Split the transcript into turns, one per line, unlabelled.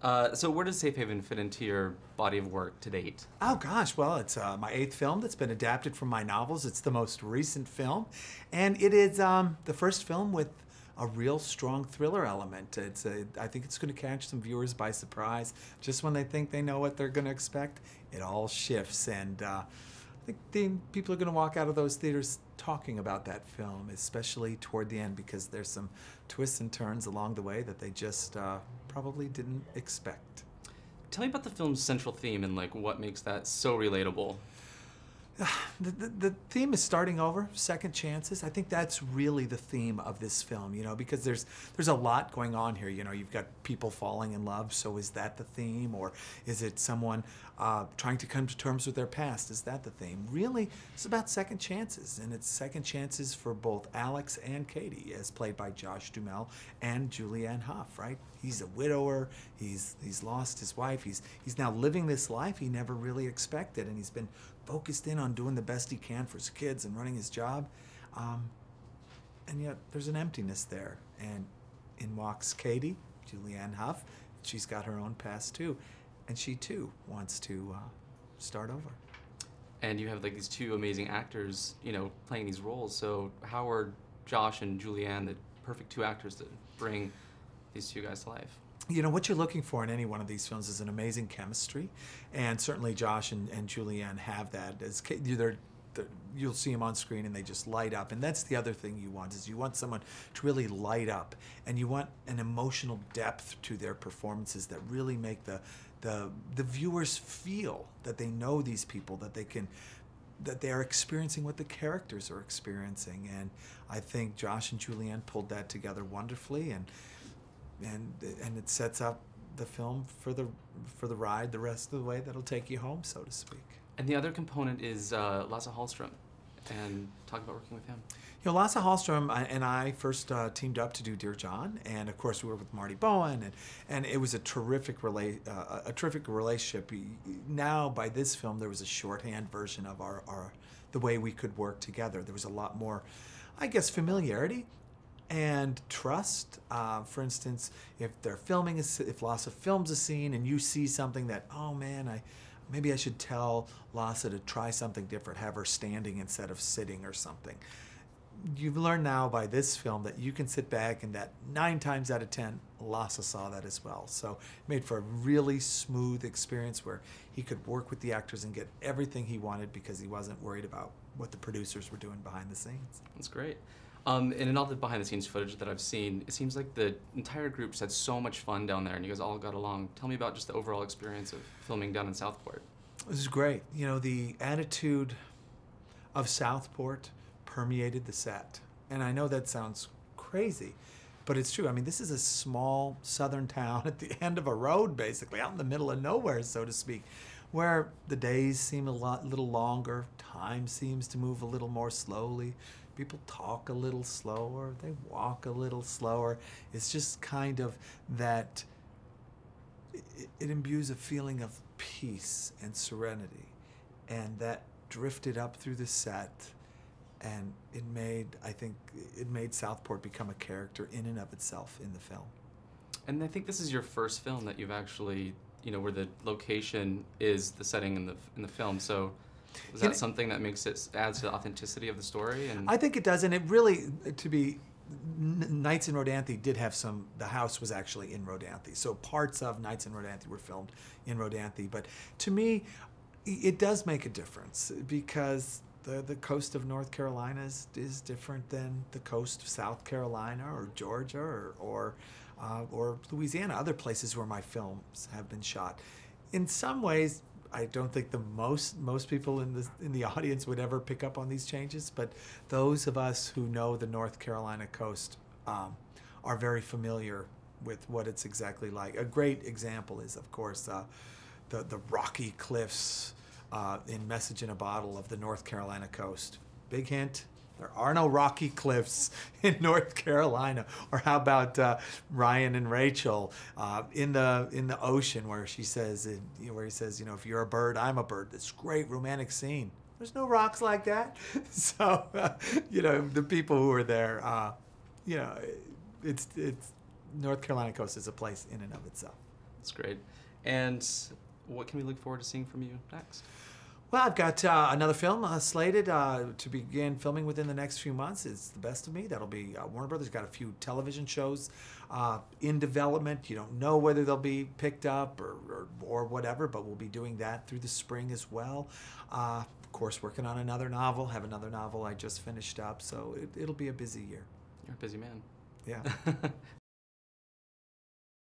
So where does Safe Haven fit into your body of work to date?
Oh gosh, well, it's my 8th film that's been adapted from my novels. It's the most recent film, and it is the first film with a real strong thriller element. I think it's going to catch some viewers by surprise. Just when they think they know what they're going to expect, it all shifts, and I think people are going to walk out of those theaters talking about that film, especially toward the end, because there's some twists and turns along the way that they just probably didn't expect.
Tell me about the film's central theme and like what makes that so relatable.
The theme is starting over, second chances. I think that's really the theme of this film, you know, because there's a lot going on here. You know, you've got people falling in love, so is that the theme? Or is it someone trying to come to terms with their past? Is that the theme? Really, it's about second chances, and it's second chances for both Alex and Katie, as played by Josh Duhamel and Julianne Hough, right? He's a widower, he's lost his wife, he's now living this life he never really expected, and he's been focused in on doing the best he can for his kids and running his job, and yet there's an emptiness there, and in walks Katie, Julianne Hough. She's got her own past too, and she too wants to start over.
And you have like these two amazing actors, you know, playing these roles. So how are Josh and Julianne the perfect two actors to bring these two guys to life?
You know, what you're looking for in any one of these films is an amazing chemistry, and certainly Josh and Julianne have that. You'll see them on screen and they just light up, and that's the other thing you want, is you want someone to really light up, and you want an emotional depth to their performances that really make the viewers feel that they know these people, that they are experiencing what the characters are experiencing. And I think Josh and Julianne pulled that together wonderfully, and it sets up the film for the ride the rest of the way that'll take you home, so to speak.
And the other component is Lasse Hallström, and talk about working with him.
You know, Lasse Hallström and I first teamed up to do Dear John, and of course we worked with Marty Bowen, and it was a terrific relationship. Now by this film there was a shorthand version of the way we could work together. There was a lot more, I guess, familiarity and trust. For instance, if Lasse films a scene and you see something that, oh man, maybe I should tell Lasse to try something different, have her standing instead of sitting or something. You've learned now by this film that you can sit back, and that 9 times out of 10, Lasse saw that as well. So it made for a really smooth experience where he could work with the actors and get everything he wanted because he wasn't worried about what the producers were doing behind the scenes.
That's great. And in all the behind-the-scenes footage that I've seen, it seems like the entire group just had so much fun down there, and you guys all got along. Tell me about just the overall experience of filming down in Southport.
This is great. You know, the attitude of Southport permeated the set. And I know that sounds crazy, but it's true. I mean, this is a small southern town at the end of a road, basically, out in the middle of nowhere, so to speak, where the days seem little longer, time seems to move a little more slowly. People talk a little slower, they walk a little slower. It's just kind of that, it imbues a feeling of peace and serenity, and that drifted up through the set, and I think it made Southport become a character in and of itself in the film.
And I think this is your first film that you've actually, you know, where the location is the setting in the film, so is that something that adds to the authenticity of the story? And
I think it does, and it really, Nights in Rodanthe did have the house was actually in Rodanthe, so parts of Nights in Rodanthe were filmed in Rodanthe, but to me, it does make a difference, because the coast of North Carolina is different than the coast of South Carolina or Georgia or Louisiana, other places where my films have been shot. In some ways, I don't think most people in the audience would ever pick up on these changes, but those of us who know the North Carolina coast are very familiar with what it's exactly like. A great example is, of course, the rocky cliffs in Message in a Bottle of the North Carolina coast. Big hint, there are no rocky cliffs in North Carolina. Or how about Ryan and Rachel in the ocean, where he says, you know, if you're a bird, I'm a bird. This great romantic scene. There's no rocks like that. So, you know, the people who are there, you know, it's North Carolina coast is a place in and of itself.
That's great. And what can we look forward to seeing from you next?
Well, I've got another film slated to begin filming within the next few months. It's The Best of Me. That'll be Warner Brothers. Got a few television shows in development. You don't know whether they'll be picked up or whatever, but we'll be doing that through the spring as well. Of course, working on another novel. Have another novel I just finished up, so it'll be a busy year.
You're a busy man.
Yeah.